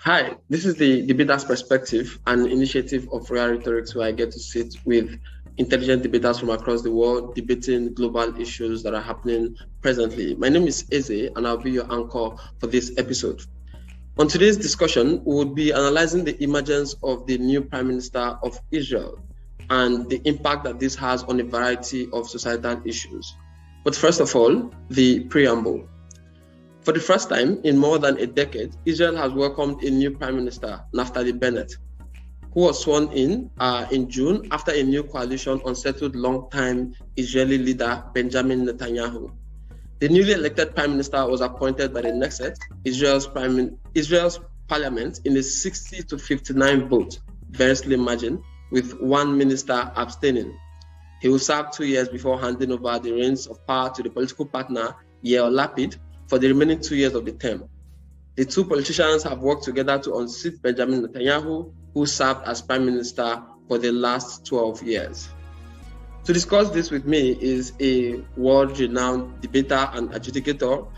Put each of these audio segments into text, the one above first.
Hi, this is the Debater's Perspective, an initiative of Royal Rhetorics where I get to sit with intelligent debaters from across the world debating global issues that are happening presently. My name is Eze, and I'll be your anchor for this episode. On today's discussion, we will be analyzing the emergence of the new Prime Minister of Israel and the impact that this has on a variety of societal issues. But first of all, the preamble. For the first time in more than a decade, Israel has welcomed a new Prime Minister, Naftali Bennett, who was sworn in June after a new coalition unsettled longtime Israeli leader Benjamin Netanyahu. The newly elected Prime Minister was appointed by the Knesset, Israel's parliament, in a 60-59 vote, very slim margin, with one minister abstaining. He will serve 2 years before handing over the reins of power to the political partner, Yair Lapid, for the remaining 2 years of the term. The two politicians have worked together to unseat Benjamin Netanyahu, who served as Prime Minister for the last 12 years. To discuss this with me is a world-renowned debater and adjudicator.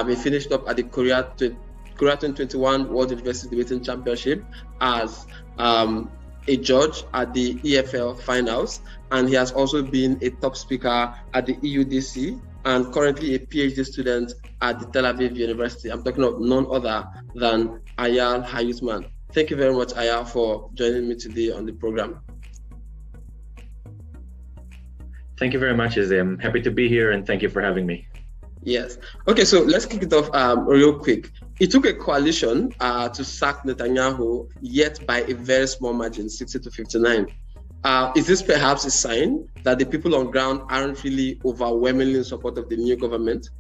He finished up at the Korea 2021 World University Debating Championship as a judge at the EFL finals, and he has also been a top speaker at the EUDC and currently a PhD student at the Tel Aviv University. I'm talking of none other than AYAL HAYUT-MAN. Thank you very much, Ayal, for joining me today on the program. Thank you very much, Izzy. I'm happy to be here, and thank you for having me. Yes. Okay, so let's kick it off real quick. It took a coalition to sack Netanyahu, yet by a very small margin, 60-59. Is this perhaps a sign that the people on ground aren't really overwhelmingly in support of the new government?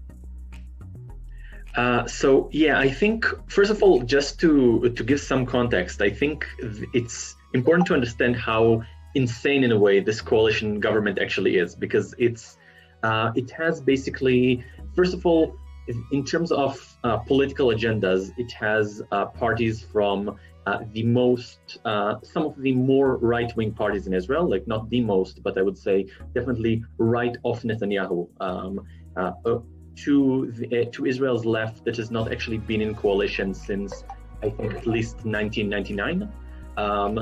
I think, first of all, just to give some context, I think it's important to understand how insane, in a way, this coalition government actually is, because it has basically, first of all, in terms of political agendas, it has parties from some of the more right-wing parties in Israel, like not the most, but I would say definitely right of Netanyahu, to Israel's left that has not actually been in coalition since, I think, at least 1999.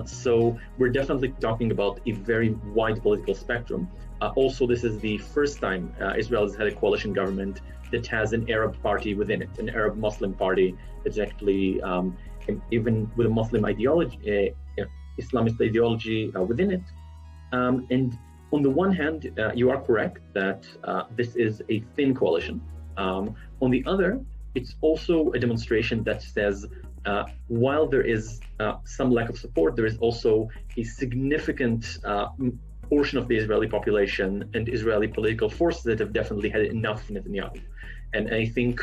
So we're definitely talking about a very wide political spectrum. Also, this is the first time Israel has had a coalition government that has an Arab party within it, an Arab Muslim party that's actually even with a Muslim ideology, Islamist ideology within it. And on the one hand, you are correct that this is a thin coalition. On the other, it's also a demonstration that says while there is some lack of support, there is also a significant portion of the Israeli population and Israeli political forces that have definitely had enough of Netanyahu. And I think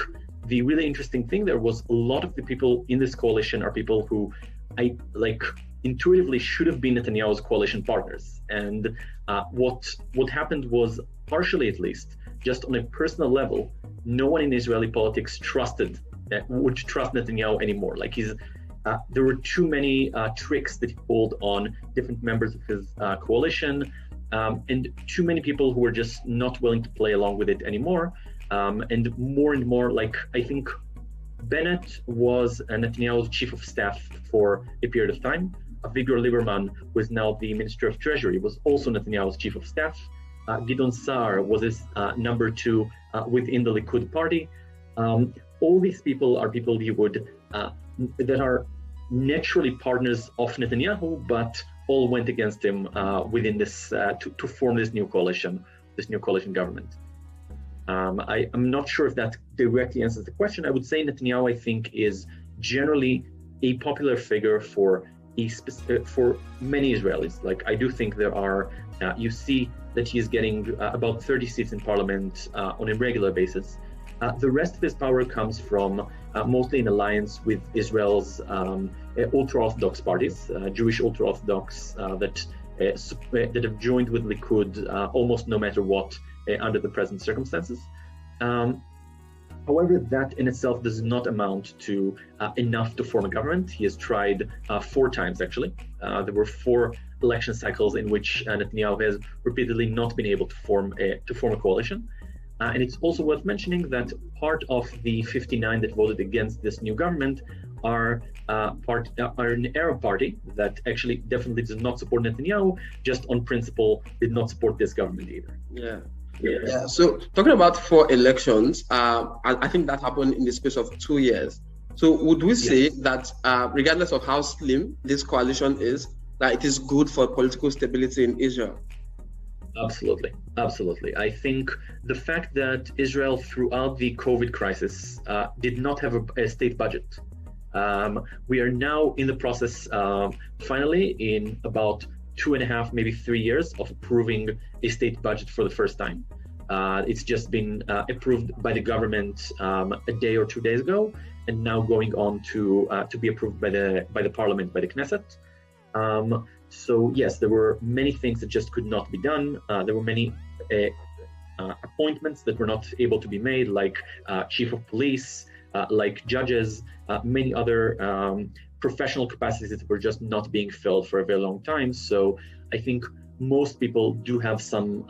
the really interesting thing there was a lot of the people in this coalition are people who intuitively should have been Netanyahu's coalition partners. And what happened was, partially at least, just on a personal level, no one in Israeli politics would trust Netanyahu anymore. There were too many tricks that he pulled on different members of his coalition, and too many people who were just not willing to play along with it anymore. And more, I think Bennett was Netanyahu's chief of staff for a period of time. Avigdor Lieberman, who is now the Minister of Treasury, was also Netanyahu's chief of staff. Gideon Saar was his number two within the Likud party. All these people are people that are naturally partners of Netanyahu, but all went against him within this to form this new coalition government. I'm not sure if that directly answers the question. I would say Netanyahu, I think, is generally a popular figure for many Israelis. I do think there are, you see that he is getting about 30 seats in parliament on a regular basis. The rest of his power comes from mostly in alliance with Israel's ultra-Orthodox parties, Jewish ultra-Orthodox that have joined with Likud almost no matter what under the present circumstances. However, that in itself does not amount to enough to form a government. He has tried 4 times, actually. There were 4 election cycles in which Netanyahu has repeatedly not been able to form a coalition. And it's also worth mentioning that part of the 59 that voted against this new government are an Arab party that actually definitely does not support Netanyahu, just on principle did not support this government either. Yeah. So talking about 4 elections, I think that happened in the space of 2 years. So would we say that regardless of how slim this coalition is, that it is good for political stability in Israel? Absolutely. I think the fact that Israel throughout the COVID crisis did not have a state budget. We are now in the process, finally, in about 2.5, maybe 3 years of approving a state budget for the first time. It's just been approved by the government a day or 2 days ago, and now going on to be approved by the parliament, by the Knesset. So yes, there were many things that just could not be done. There were many appointments that were not able to be made, like chief of police, like judges, many other professional capacities that were just not being filled for a very long time. So I think most people do have some,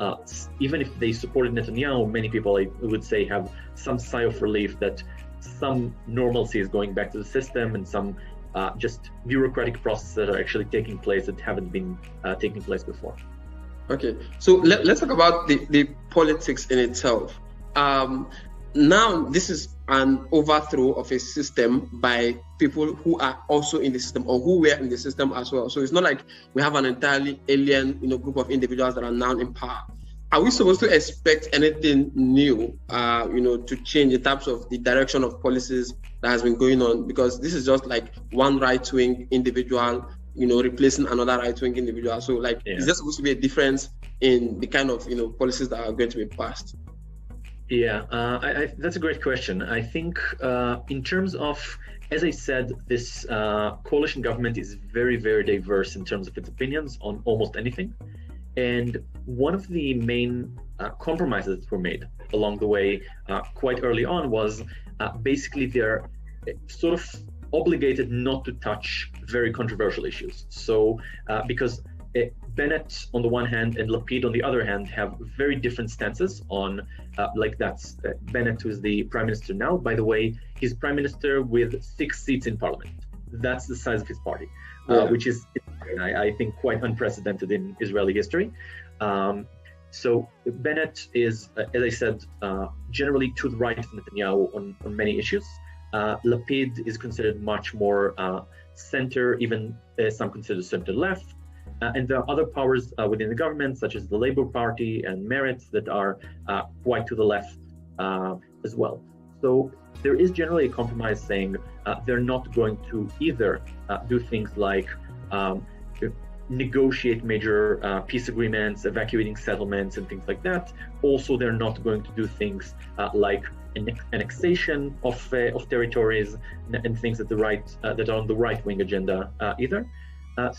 even if they supported Netanyahu, many people, I would say, have some sigh of relief that some normalcy is going back to the system, and some just bureaucratic processes that are actually taking place that haven't been taking place before. Okay, so let's talk about the politics in itself. Now, this is an overthrow of a system by people who are also in the system, or who were in the system as well. So it's not like we have an entirely alien, group of individuals that are now in power. Are we supposed to expect anything new, to change in terms of the direction of policies that has been going on? Because this is just like one right-wing individual, replacing another right-wing individual. So, is there supposed to be a difference in the kind of, policies that are going to be passed? Yeah, that's a great question. I think in terms of, as I said, this coalition government is very, very diverse in terms of its opinions on almost anything. And one of the main compromises that were made along the way quite early on was basically they're sort of obligated not to touch very controversial issues. So because Bennett on the one hand and Lapid on the other hand have very different stances on, that's Bennett, who's the prime minister now. By the way, he's prime minister with 6 seats in parliament. That's the size of his party, which is, I think, quite unprecedented in Israeli history. So Bennett is, as I said, generally to the right of Netanyahu on many issues. Lapid is considered much more center, even some consider center left. And there are other powers within the government, such as the Labour Party and Meretz, that are quite to the left as well. So there is generally a compromise saying they're not going to either do things like negotiate major peace agreements, evacuating settlements, and things like that. Also, they're not going to do things like annexation of territories and things that that are on the right-wing agenda either.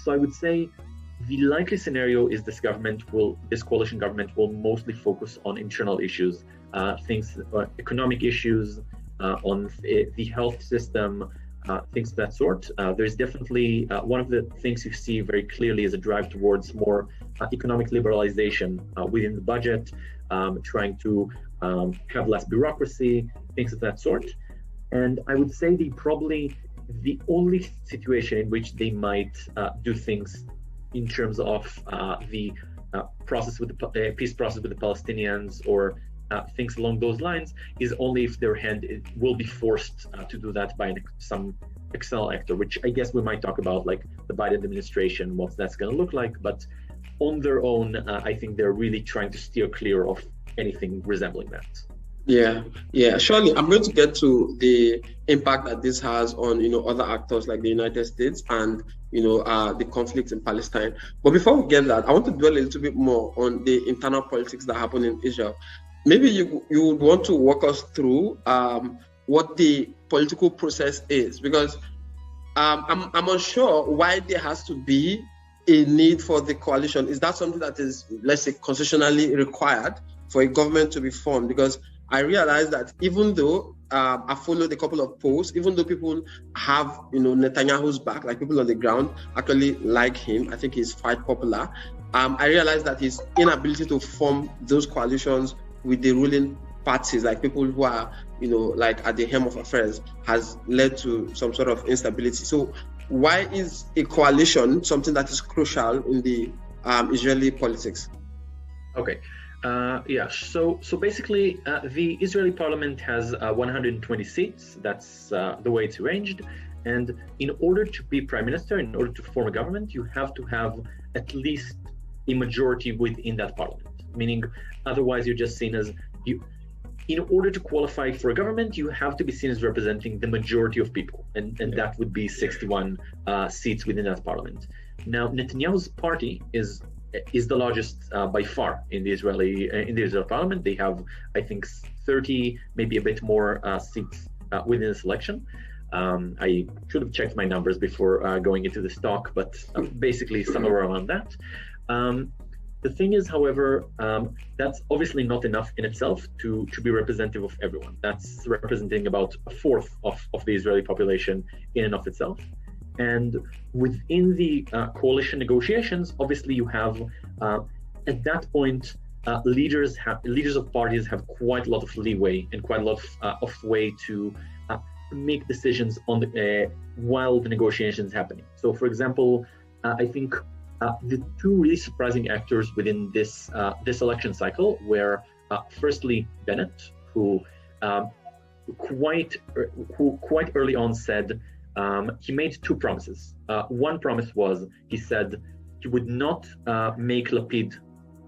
So I would say the likely scenario is this coalition government will mostly focus on internal issues, things, economic issues, on the health system, things of that sort. There's definitely one of the things you see very clearly is a drive towards more economic liberalization within the budget, trying to have less bureaucracy, things of that sort. And I would say probably the only situation in which they might do things in terms of the process with the peace process with the Palestinians or things along those lines is only if their hand will be forced to do that by some external actor, which I guess we might talk about, like the Biden administration, what that's going to look like. But on their own, I think they're really trying to steer clear of anything resembling that. Yeah. Surely, I'm going to get to the impact that this has on other actors like the United States and the conflict in Palestine. But before we get that, I want to dwell a little bit more on the internal politics that happen in Israel. Maybe you would want to walk us through what the political process is, because I'm unsure why there has to be a need for the coalition. Is that something that is, let's say, constitutionally required for a government to be formed? Because I realize that even though I followed a couple of posts, even though people have Netanyahu's back, like people on the ground actually like him, I think he's quite popular. I realized that his inability to form those coalitions with the ruling parties, like people who are, like at the helm of affairs, has led to some sort of instability. So why is a coalition something that is crucial in the Israeli politics? Okay. So basically, the Israeli parliament has 120 seats. That's the way it's arranged. And in order to be prime minister, in order to form a government, you have to have at least a majority within that parliament. Meaning, otherwise you're just seen as you. In order to qualify for a government, you have to be seen as representing the majority of people, and that would be 61 seats within that parliament. Now, Netanyahu's party is the largest by far in the Israeli parliament. They have, I think, 30, maybe a bit more seats within this election. I should have checked my numbers before going into this talk, but basically somewhere around that. The thing is, however, that's obviously not enough in itself to be representative of everyone. That's representing about a fourth of the Israeli population in and of itself. And within the coalition negotiations, obviously you have, at that point, leaders of parties have quite a lot of leeway and quite a lot of way to make decisions on while the negotiations is happening. So, for example, I think the two really surprising actors within this election cycle were firstly Bennett, who quite early on said he made two promises. One promise was he said he would not make Lapid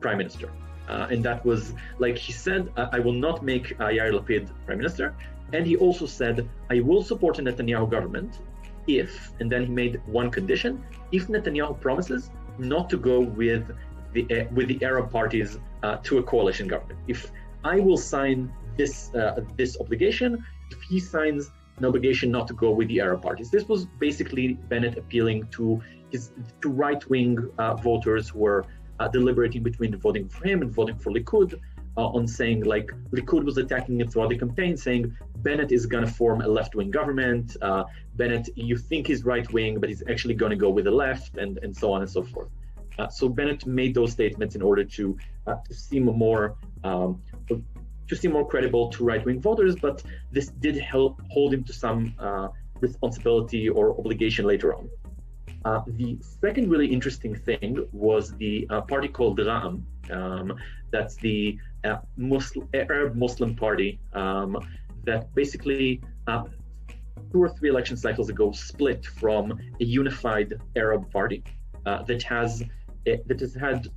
prime minister, and that was like he said, I will not make Yair Lapid prime minister, and he also said I will support a Netanyahu government if, and then he made one condition, if Netanyahu promises not to go with the Arab parties to a coalition government. If I will sign this obligation, if he signs an obligation not to go with the Arab parties. This was basically Bennett appealing to right-wing voters who were deliberating between voting for him and voting for Likud, on saying like Likud was attacking him throughout the campaign, saying Bennett is going to form a left-wing government. Bennett, you think he's right-wing, but he's actually going to go with the left, and so on and so forth. So Bennett made those statements in order to seem more credible to right-wing voters, but this did hold him to some responsibility or obligation later on. The second really interesting thing was the party called Ra'am. That's the Arab Muslim party that basically 2 or 3 election cycles ago split from a unified Arab party that has had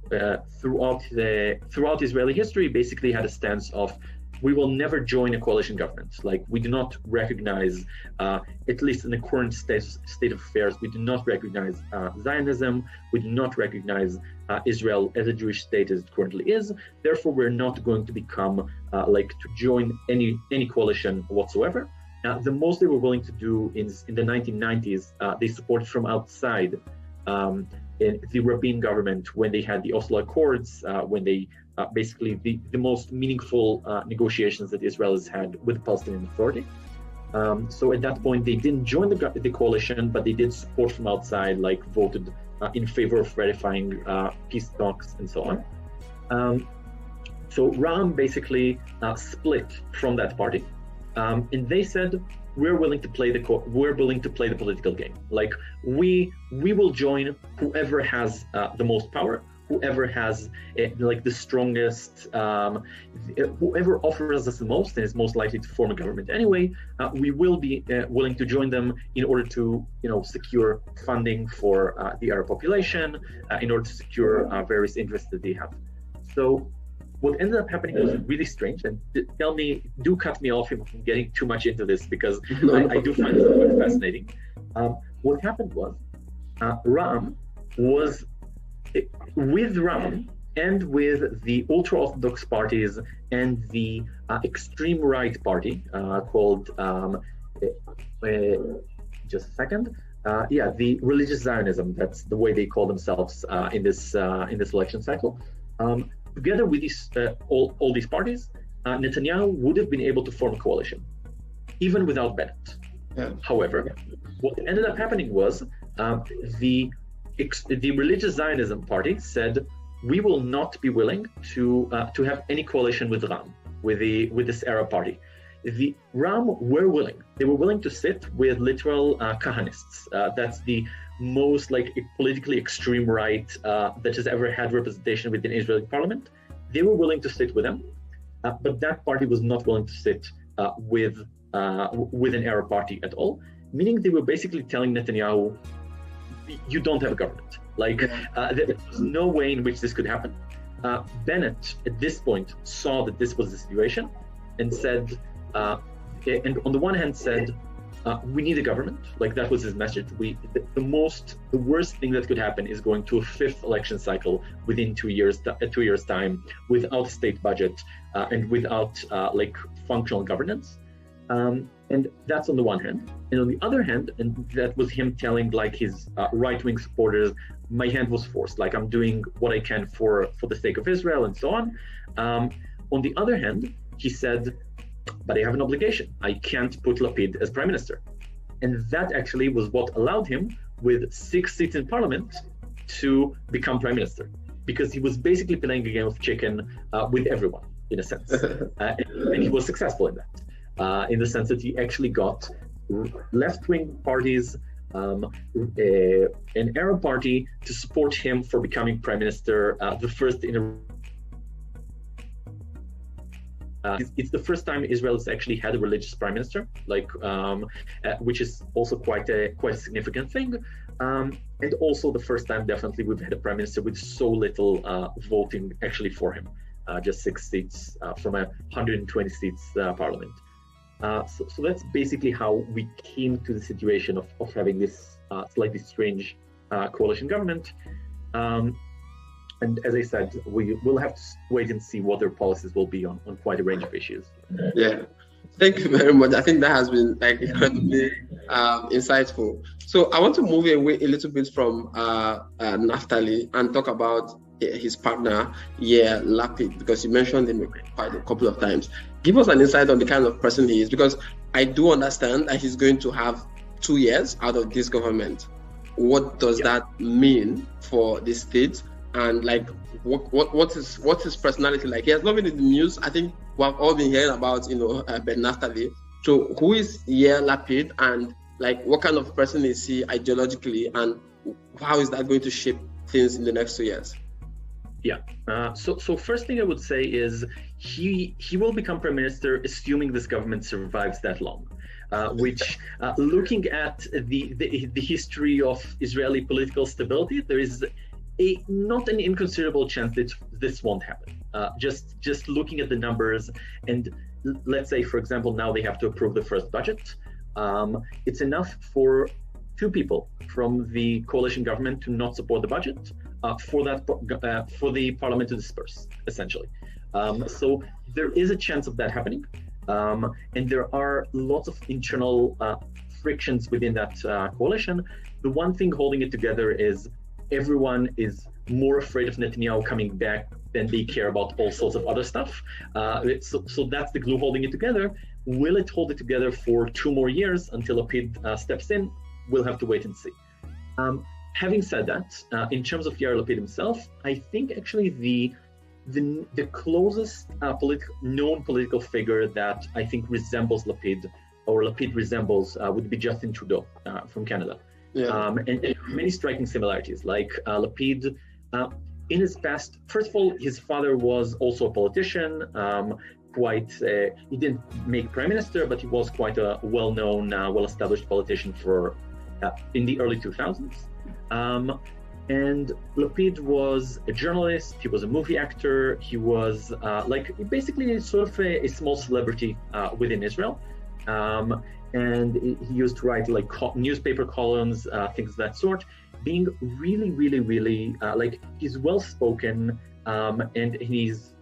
throughout Israeli history basically had a stance of we will never join a coalition government. Like, we do not recognize, at least in the current state of affairs, we do not recognize Zionism. We do not recognize Israel as a Jewish state as it currently is. Therefore, we're not going to become to join any coalition whatsoever. The most they were willing to do in the 1990s, they supported from outside in the Rabin government when they had the Oslo Accords, when they basically the most meaningful negotiations that Israel has had with the Palestinian Authority. So at that point, they didn't join the coalition, but they did support from outside, like voted in favor of ratifying peace talks and so on. So Ra'am basically split from that party, and they said, we're willing to play the political game. Like, we will join whoever has the most power, whoever has the strongest, whoever offers us the most and is most likely to form a government anyway. We will be willing to join them in order to secure funding for the Arab population, in order to secure various interests that they have. So what ended up happening was really strange, and do cut me off if I'm getting too much into this, because I do find it quite fascinating. What happened was Ra'am was with Ra'am and with the ultra-Orthodox parties and the extreme right party called just a second. The religious Zionism. That's the way they call themselves in this election cycle. Together with these all these parties, Netanyahu would have been able to form a coalition, even without Bennett. Yeah. However, what ended up happening was the religious Zionism party said, we will not be willing to have any coalition with Ra'am. with this Arab party. The Ram were willing. They were willing to sit with literal Kahanists. That's the most politically extreme right that has ever had representation within Israeli parliament. They were willing to sit with them, but that party was not willing to sit with an Arab party at all. Meaning they were basically telling Netanyahu, "You don't have a government." There was no way in which this could happen. Bennett, at this point, saw that this was the situation, and said, and on the one hand said, we need a government. That was his message. The worst thing that could happen is going to a fifth election cycle within 2 years time, without a state budget and without functional governance. And that's on the one hand. And on the other hand, and that was him telling his right-wing supporters, my hand was forced. I'm doing what I can for the sake of Israel and so on. On the other hand, he said, but I have an obligation. I can't put Lapid as prime minister. And that actually was what allowed him, with 6 seats in parliament, to become prime minister. Because he was basically playing a game of chicken with everyone, in a sense. And he was successful in that. In the sense that he actually got left-wing parties, an Arab party, to support him for becoming prime minister, the first in a it's the first time Israel has actually had a religious prime minister, which is also quite a significant thing, and also the first time definitely we've had a prime minister with so little voting actually for him, just 6 seats from a 120 seats parliament. So that's basically how we came to the situation of having this slightly strange coalition government. And as I said, we will have to wait and see what their policies will be on quite a range of issues. Yeah, thank you very much. I think that has been incredibly insightful. So I want to move away a little bit from Naftali and talk about his partner, Yair Lapid, because you mentioned him quite a couple of times. Give us an insight on the kind of person he is, because I do understand that he's going to have 2 years out of this government. What does that mean for the state? And what's his personality like? He has not been in the news. I think we've all been hearing about Ben Naftali. So who is Yair Lapid, and what kind of person is he ideologically, and how is that going to shape things in the next 2 years? Yeah. So first thing I would say is he will become prime minister assuming this government survives that long. Which, looking at the history of Israeli political stability, there is not an inconsiderable chance that this won't happen. Just looking at the numbers, and let's say, for example, now they have to approve the first budget. It's enough for 2 people from the coalition government to not support the budget, for the parliament to disperse, essentially. So there is a chance of that happening, and there are lots of internal frictions within that coalition. The one thing holding it together is everyone is more afraid of Netanyahu coming back than they care about all sorts of other stuff. So that's the glue holding it together. Will it hold it together for 2 more years until Lapid steps in? We'll have to wait and see. Having said that, in terms of Yair Lapid himself, I think actually the closest known political figure that I think resembles Lapid, or Lapid resembles, would be Justin Trudeau from Canada. Yeah. And many striking similarities, Lapid, in his past, first of all, his father was also a politician, he didn't make prime minister, but he was quite a well-known, well-established politician in the early 2000s. And Lapid was a journalist, he was a movie actor, he was basically sort of a small celebrity within Israel. And he used to write newspaper columns, things of that sort, being really, really, really, he's well-spoken, and he's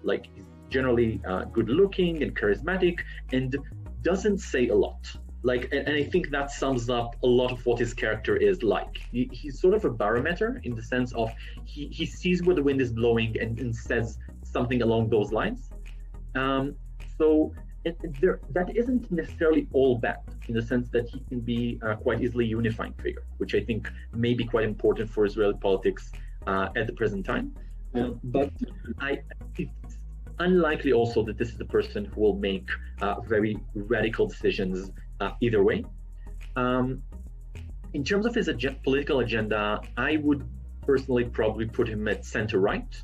generally good looking and charismatic, and doesn't say a lot. And I think that sums up a lot of what his character is like. He's sort of a barometer in the sense of he sees where the wind is blowing and says something along those lines. So that isn't necessarily all bad, in the sense that he can be quite easily a unifying figure, which I think may be quite important for Israeli politics at the present time. But unlikely also that this is the person who will make very radical decisions either way. In terms of his political agenda, I would personally probably put him at center-right.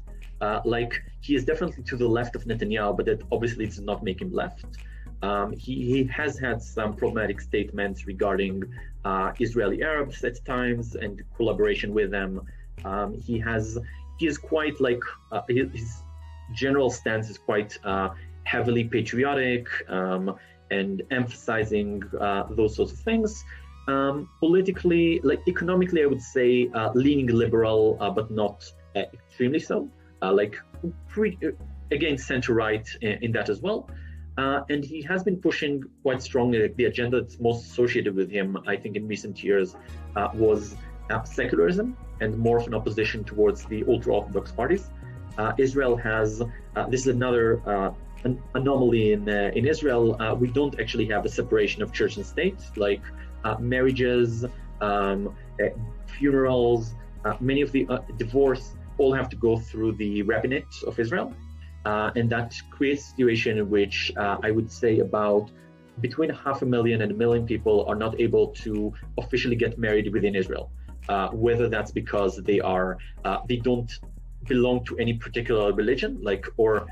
Like, he is definitely to the left of Netanyahu, but that obviously does not make him left. He has had some problematic statements regarding Israeli Arabs at times and collaboration with them. He is quite like, his general stance is quite heavily patriotic and emphasizing those sorts of things. Politically, like economically, I would say leaning liberal, but not extremely so. Again, center-right in that as well. And he has been pushing quite strongly. The agenda that's most associated with him, I think, in recent years was secularism and more of an opposition towards the ultra-Orthodox parties. Israel has, this is another anomaly in Israel. We don't actually have a separation of church and state, like marriages, funerals, many of the divorce all have to go through the rabbinate of Israel. And that creates a situation in which I would say about between 500,000 and 1 million people are not able to officially get married within Israel. Whether that's because they don't belong to any particular religion, or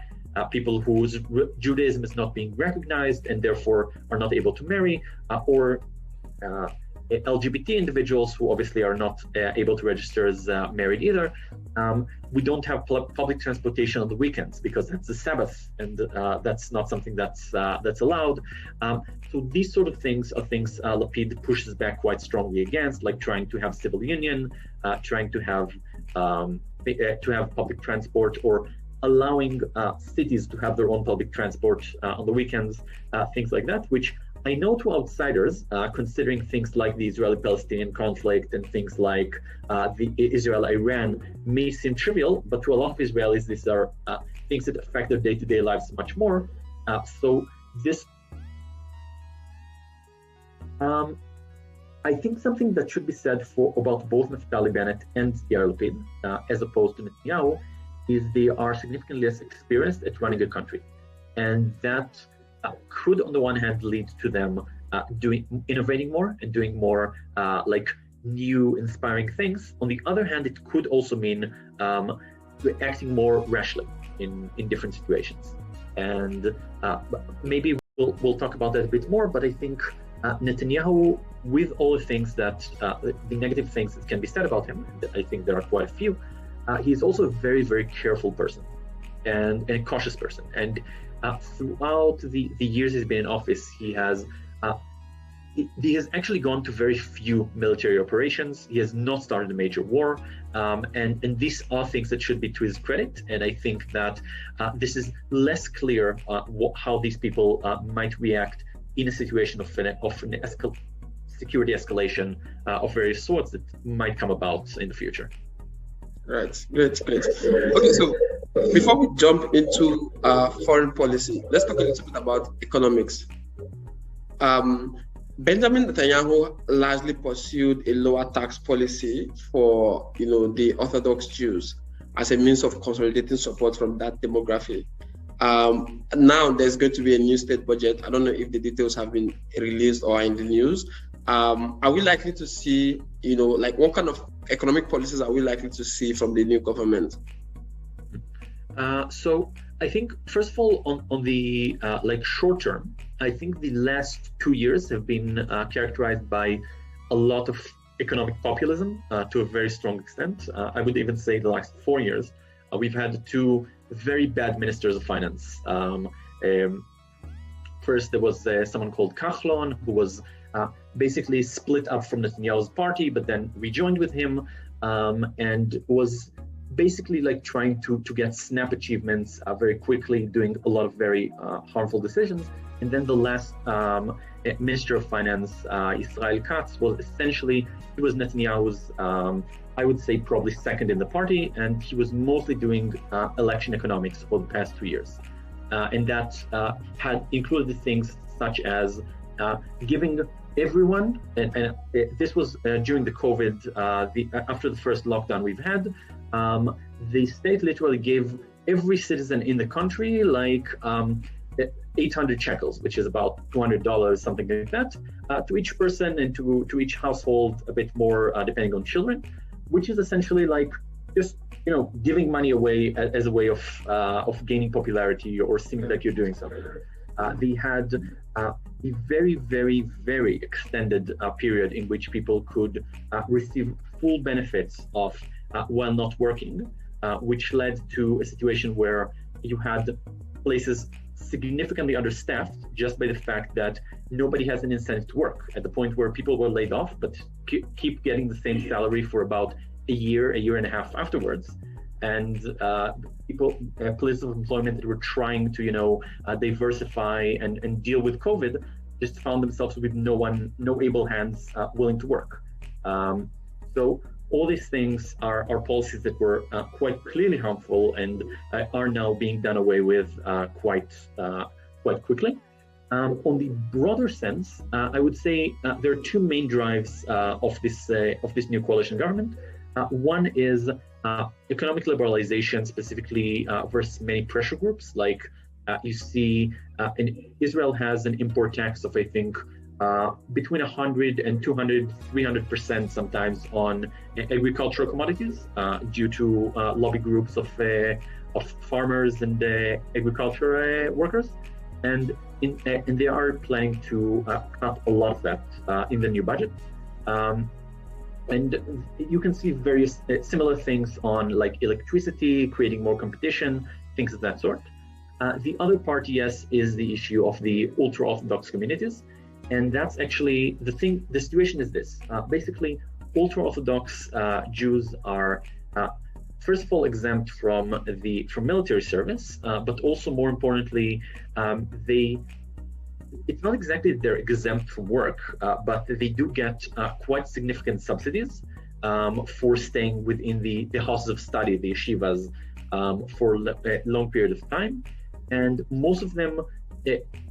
people whose Judaism is not being recognized and therefore are not able to marry, or LGBT individuals who obviously are not able to register as married either. We don't have public transportation on the weekends because that's the Sabbath, and that's not something that's allowed. So these sort of things are things Lapid pushes back quite strongly against, like trying to have civil union, trying to have public transport, or allowing cities to have their own public transport on the weekends, things like that, which I know to outsiders, considering things like the Israeli-Palestinian conflict and things like the Israel-Iran may seem trivial, but to a lot of Israelis, these are things that affect their day-to-day lives much more. So this, I think something that should be said about both Naftali Bennett and Yair Lapid, as opposed to Netanyahu, is they are significantly less experienced at running a country. And that could, on the one hand, lead to them innovating more and doing more new, inspiring things. On the other hand, it could also mean acting more rashly in different situations. And maybe we'll talk about that a bit more. But I think Netanyahu, with all the things that the negative things that can be said about him, and I think there are quite a few, he's also a very, very careful person and a cautious person. And throughout the years he's been in office, he has actually gone to very few military operations. He has not started a major war, and these are things that should be to his credit. And I think that this is less clear how these people might react in a situation of security escalation of various sorts that might come about in the future. Right, great. Okay, so before we jump into foreign policy, let's talk a little bit about economics. Benjamin Netanyahu largely pursued a lower tax policy for the Orthodox Jews as a means of consolidating support from that demography. Now there's going to be a new state budget. I don't know if the details have been released or are in the news. Are we likely to see, what kind of economic policies are we likely to see from the new government? So I think, first of all, on the short term, I think the last 2 years have been characterized by a lot of economic populism to a very strong extent. I would even say the last 4 years, we've had 2 very bad ministers of finance. First, there was someone called Kahlon, who was basically split up from Netanyahu's party, but then rejoined with him, and was basically trying to get snap achievements very quickly, doing a lot of very harmful decisions. And then the last Minister of Finance, Israel Katz, was essentially, he was Netanyahu's, I would say probably second in the party, and he was mostly doing election economics for the past 2 years. And that had included things such as giving everyone, and this was during the COVID, after the first lockdown we've had, the state literally gave every citizen in the country, like 800 shekels, which is about $200, something like that, to each person and to each household, a bit more depending on children, which is essentially like just giving money away as a way of gaining popularity or seeming like you're doing something. They had a very, very, very extended period in which people could receive full benefits of while not working, which led to a situation where you had places significantly understaffed just by the fact that nobody has an incentive to work, at the point where people were laid off but keep getting the same salary for about a year and a half afterwards. And places of employment that were trying to diversify and deal with COVID just found themselves with no able hands willing to work. So all these things are policies that were quite clearly harmful and are now being done away with quite quickly. On the broader sense, I would say there are two main drives of this new coalition government. One is economic liberalization, specifically versus many pressure groups. Like you see, Israel has an import tax of, I think, between 100 and 200, 300% sometimes on agricultural commodities due to lobby groups of farmers and agriculture workers. And they are planning to cut a lot of that in the new budget. And you can see various similar things on like electricity, creating more competition, things of that sort. The other part, yes, is the issue of the ultra-Orthodox communities. And that's actually the thing. The situation is this. Basically, ultra-Orthodox Jews are, first of all, exempt from military service, but also more importantly, it's not exactly that they're exempt from work, but they do get quite significant subsidies for staying within the houses of study, the yeshivas, for a long period of time. And most of them,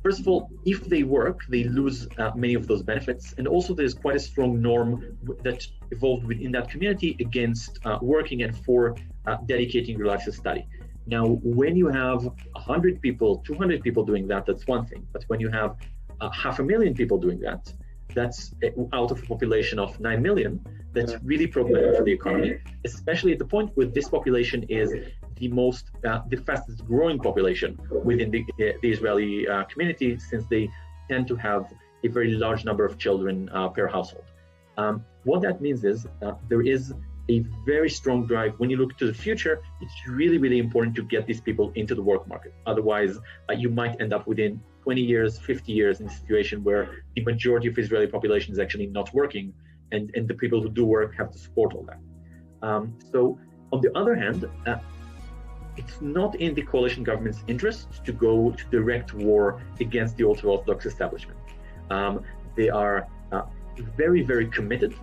first of all, if they work, they lose many of those benefits. And also there's quite a strong norm that evolved within that community against working and for dedicating your life to study. Now, when you have 100 people, 200 people doing that, that's one thing. But when you have 500,000 people doing that, that's out of a population of 9 million, that's really problematic for the economy, especially at the point where this population is the fastest growing population within the Israeli community, since they tend to have a very large number of children per household. What that means is there is a very strong drive. When you look to the future, it's really, really important to get these people into the work market. Otherwise, you might end up within 20 years, 50 years in a situation where the majority of Israeli population is actually not working, and the people who do work have to support all that. So on the other hand, it's not in the coalition government's interest to go to direct war against the ultra-Orthodox establishment. They are very, very committed.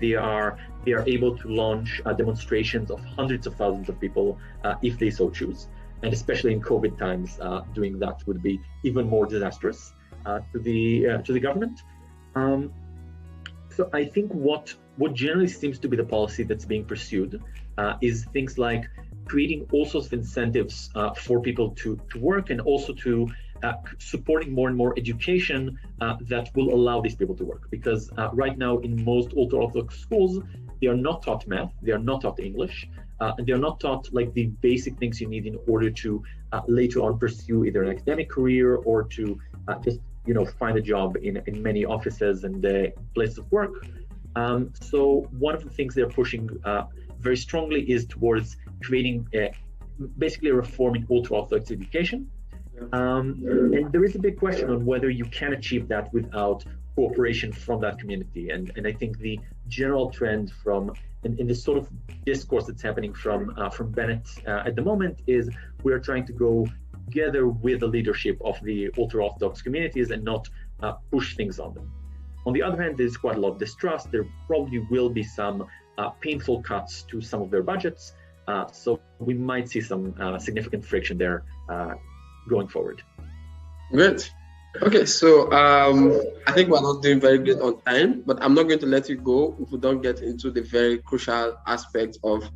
They are able to launch demonstrations of hundreds of thousands of people if they so choose. And especially in COVID times, doing that would be even more disastrous to the government. So I think what generally seems to be the policy that's being pursued is things like creating all sorts of incentives for people to work, and also to supporting more and more education that will allow these people to work. Because right now in most ultra-Orthodox schools, they are not taught math, they are not taught English, and they are not taught like the basic things you need in order to later on pursue either an academic career or to just find a job in many offices and places of work. So one of the things they're pushing very strongly is towards creating basically a reform in ultra-Orthodox education. And there is a big question on whether you can achieve that without cooperation from that community. And I think the general trend in this sort of discourse that's happening from Bennett at the moment is we are trying to go together with the leadership of the ultra-Orthodox communities and not push things on them. On the other hand, there's quite a lot of distrust. There probably will be some painful cuts to some of their budgets. So we might see some significant friction there going forward. Great. Okay, so I think we're not doing very good on time, but I'm not going to let you go if we don't get into the very crucial aspect of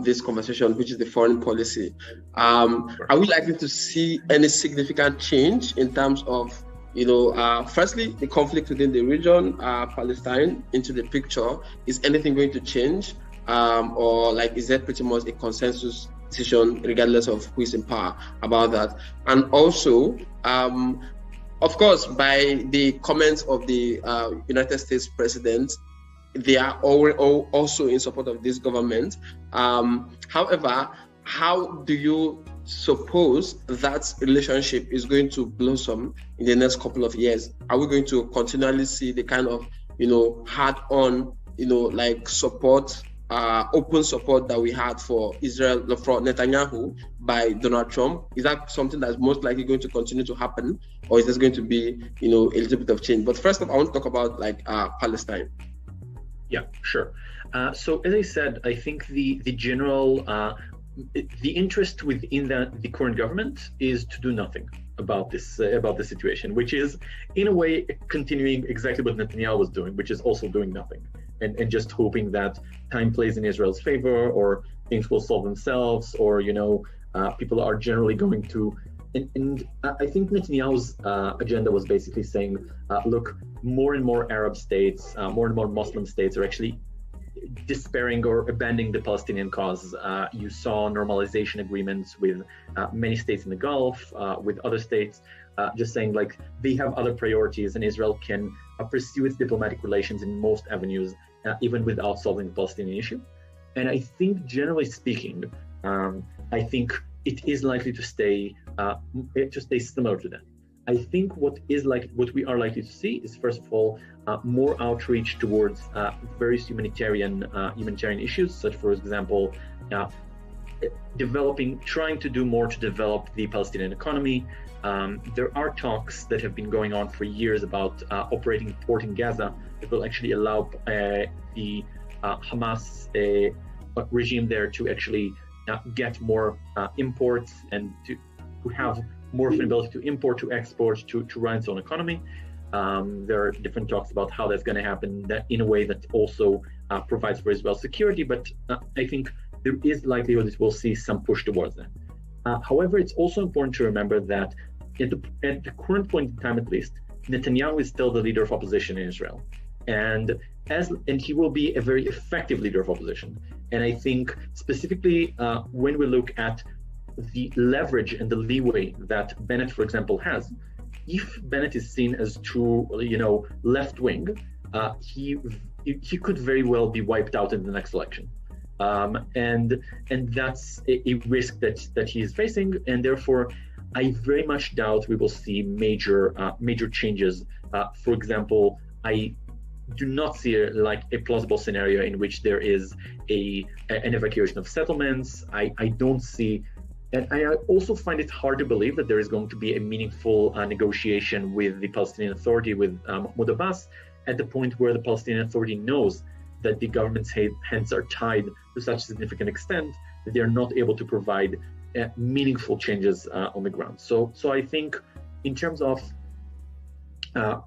this conversation, which is the foreign policy. Are we likely to see any significant change in terms of, firstly, the conflict within the region, Palestine into the picture? Is anything going to change? Or is there pretty much a consensus decision, regardless of who is in power, about that? And also, of course, by the comments of the United States president, they are all also in support of this government. However, how do you suppose that relationship is going to blossom in the next couple of years? Are we going to continually see the kind of, hard-on, support, open support that we had for Israel, for Netanyahu by Donald Trump? Is that something that's most likely going to continue to happen, or is there going to be, a little bit of change? But first of all, I want to talk about Palestine. Yeah, sure. So as I said, I think the general the interest within the current government is to do nothing about this situation, which is in a way continuing exactly what Netanyahu was doing, which is also doing nothing and just hoping that time plays in Israel's favor, or things will solve themselves, or people are generally going to. And I think Netanyahu's agenda was basically saying, look, more and more Arab states, more and more Muslim states are actually despairing or abandoning the Palestinian cause. You saw normalization agreements with many states in the Gulf, with other states, just saying they have other priorities, and Israel can pursue its diplomatic relations in most avenues, even without solving the Palestinian issue. And I think, generally speaking, I think it is likely to stay similar to that. I think what we are likely to see is, first of all, more outreach towards various humanitarian issues, such, for example, trying to do more to develop the Palestinian economy. There are talks that have been going on for years about operating a port in Gaza that will actually allow the Hamas regime there to actually get more imports and to have more of an ability to import, to export, to run its own economy. There are different talks about how that's going to happen in a way that also provides for Israel's security, but I think there is likelihood that we'll see some push towards that. However, it's also important to remember that at the current point in time, at least, Netanyahu is still the leader of opposition in Israel, and he will be a very effective leader of opposition. And I think specifically when we look at the leverage and the leeway that Bennett, for example, has, if Bennett is seen as too, left wing, he could very well be wiped out in the next election, and that's a risk that he is facing, and therefore, I very much doubt we will see major changes. For example, I do not see a plausible scenario in which there is an evacuation of settlements. I don't see. And I also find it hard to believe that there is going to be a meaningful negotiation with the Palestinian Authority, with Mahmoud Abbas, at the point where the Palestinian Authority knows that the government's hands are tied to such a significant extent that they are not able to provide meaningful changes on the ground. So I think in terms of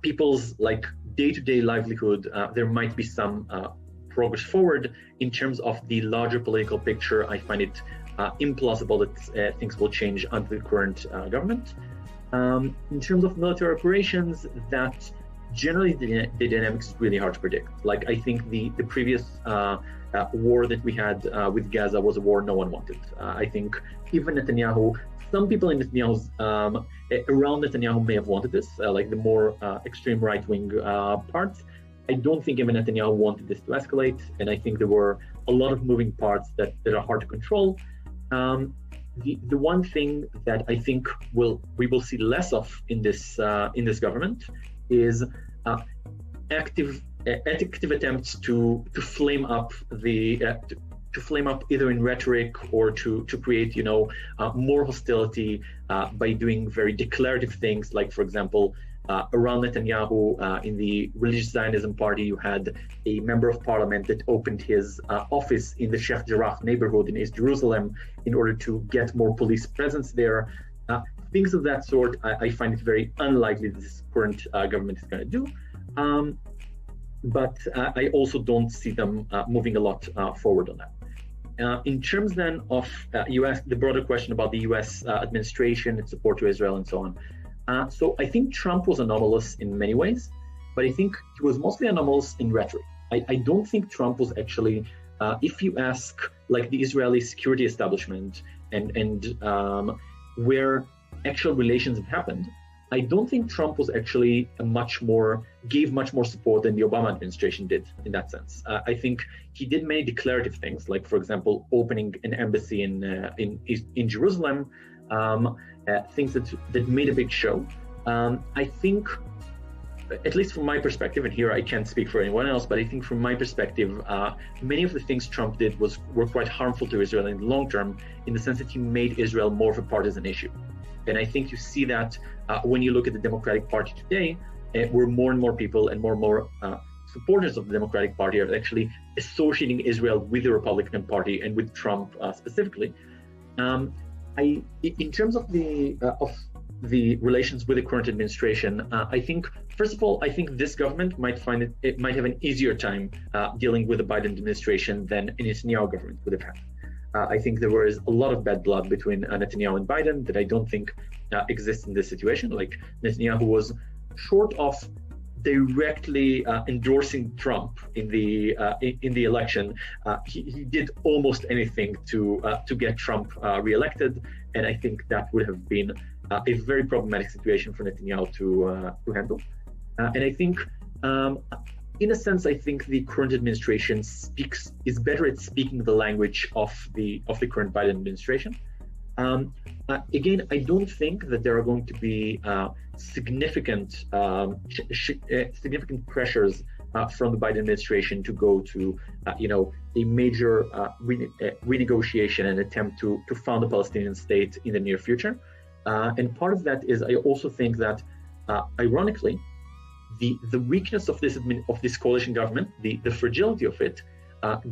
people's day-to-day livelihood, there might be some progress forward. In terms of the larger political picture, I find it implausible that things will change under the current government. In terms of military operations, that generally the dynamics is really hard to predict. I think the previous war that we had with Gaza was a war no one wanted. I think even Netanyahu, some people in Netanyahu's around Netanyahu may have wanted this, the more extreme right-wing parts. I don't think even Netanyahu wanted this to escalate, and I think there were a lot of moving parts that are hard to control. The one thing that I think we will see less of in this government is active attempts to flame up to flame up either in rhetoric or to create more hostility by doing very declarative things, like, for example, around Netanyahu in the Religious Zionism Party, you had a member of parliament that opened his office in the Sheikh Jarrah neighborhood in East Jerusalem in order to get more police presence there. Things of that sort, I find it very unlikely that this current government is going to do. But I also don't see them moving a lot forward on that. In terms then of, you asked the broader question about the US administration, its support to Israel and so on. So I think Trump was anomalous in many ways, but I think he was mostly anomalous in rhetoric. I don't think Trump was actually, if you ask like the Israeli security establishment and where actual relations have happened, I don't think Trump was actually gave much more support than the Obama administration did in that sense. I think he did many declarative things, like for example, opening an embassy in Jerusalem, things that made a big show. I think, at least from my perspective, and here I can't speak for anyone else, but I think from my perspective, many of the things Trump did were quite harmful to Israel in the long term, in the sense that he made Israel more of a partisan issue. And I think you see that when you look at the Democratic Party today, where more and more people and more supporters of the Democratic Party are actually associating Israel with the Republican Party and with Trump specifically. In terms of the relations with the current administration, I think, first of all, I think this government might find it might have an easier time dealing with the Biden administration than a Netanyahu government would have had. I think there was a lot of bad blood between Netanyahu and Biden that I don't think exists in this situation. Like Netanyahu was short of directly endorsing Trump in the election. He did almost anything to get Trump reelected, and I think that would have been a very problematic situation for Netanyahu to handle. And I think, in a sense, I think the current administration is better at speaking the language of the current Biden administration. Again, I don't think that there are going to be significant pressures from the Biden administration to go to a major renegotiation and attempt to found a Palestinian state in the near future. And part of that is, I also think that, ironically, the weakness of this coalition government, the fragility of it,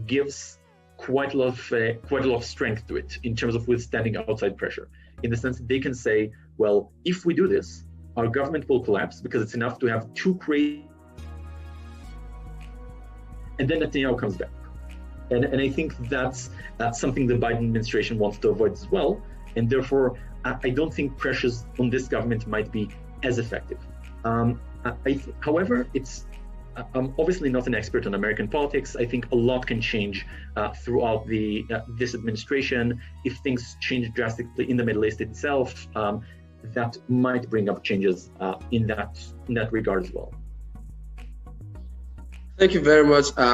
gives quite a lot of strength to it in terms of withstanding outside pressure. In the sense that they can say, well, if we do this, our government will collapse because it's enough to have two crazy, and then Netanyahu comes back. And I think that's something the Biden administration wants to avoid as well. And therefore, I don't think pressures on this government might be as effective. However, I'm obviously not an expert on American politics. I think a lot can change throughout this administration. If things change drastically in the Middle East itself, that might bring up changes in that regard as well. Thank you very much. Super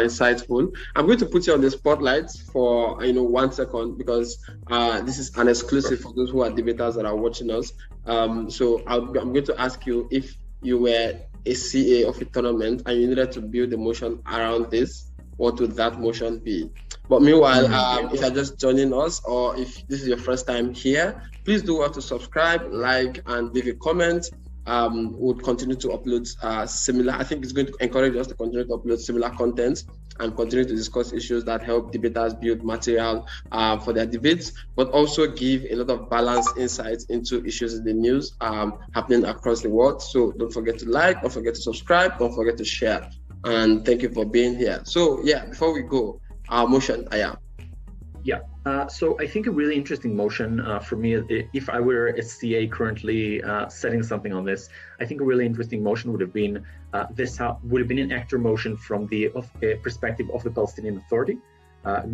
insightful. I'm going to put you on the spotlight for 1 second, because this is an exclusive for those who are debaters that are watching us. So I'm going to ask you, if you were a CA of a tournament and you needed to build a motion around this, what would that motion be? But meanwhile, if you're just joining us, or if this is your first time here, please do want to subscribe, like, and leave a comment. We'll continue to upload similar. I think it's going to encourage us to continue to upload similar content and continue to discuss issues that help debaters build material for their debates, but also give a lot of balanced insights into issues in the news happening across the world. So don't forget to like, don't forget to subscribe, don't forget to share. And thank you for being here. So yeah, before we go, our motion, Aya. Yeah, so I think a really interesting motion for me, if I were a CA currently setting something on this, I think a really interesting motion would have been an actor motion from the perspective of the Palestinian Authority,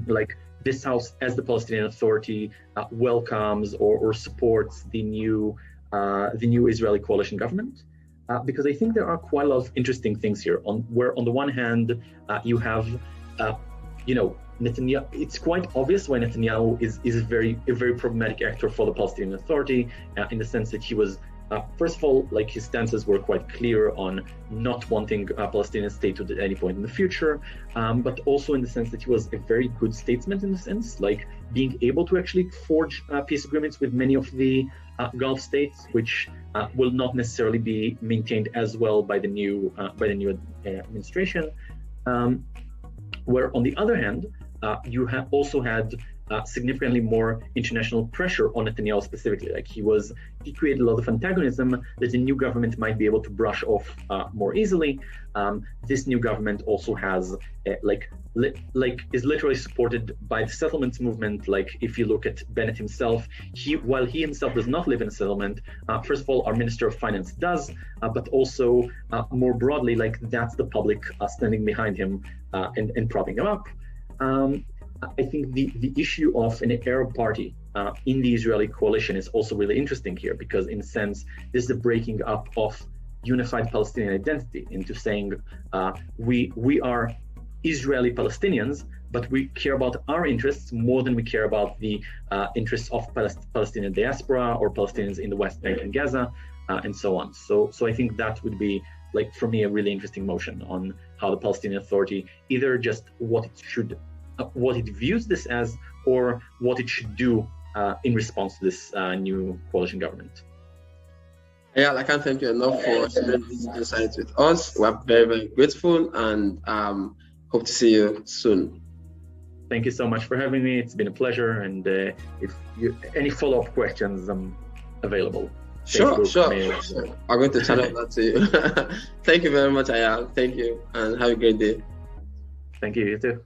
like this House, as the Palestinian Authority, welcomes or supports the new Israeli coalition government, because I think there are quite a lot of interesting things here. On the one hand, you have, Netanyahu. It's quite obvious why Netanyahu is a very problematic actor for the Palestinian Authority, in the sense that he was, first of all, like his stances were quite clear on not wanting a Palestinian statehood at any point in the future, but also in the sense that he was a very good statesman in the sense, like being able to actually forge peace agreements with many of the Gulf states, which will not necessarily be maintained as well by the new administration. Where on the other hand, you have also had significantly more international pressure on Netanyahu specifically. Like he created a lot of antagonism that the new government might be able to brush off more easily. This new government also has is literally supported by the settlements movement. Like if you look at Bennett himself, while he himself does not live in a settlement, first of all, our Minister of Finance does, but also more broadly, like that's the public standing behind him and propping him up. I think the issue of an Arab party in the Israeli coalition is also really interesting here, because in a sense, this is the breaking up of unified Palestinian identity into saying we are Israeli Palestinians, but we care about our interests more than we care about the interests of Palestinian diaspora or Palestinians in the West Bank and Gaza, and so on. So I think that would be, like, for me, a really interesting motion on how the Palestinian Authority either just what it views this as, or what it should do in response to this new coalition government. Yeah, I can't thank you enough for sharing these insights with us. We're very, very grateful, and hope to see you soon. Thank you so much for having me. It's been a pleasure. And if you any follow-up questions, I'm available. Sure. I'm going to channel that to you. Thank you very much, Ayal. Thank you, and have a great day. Thank you. You too.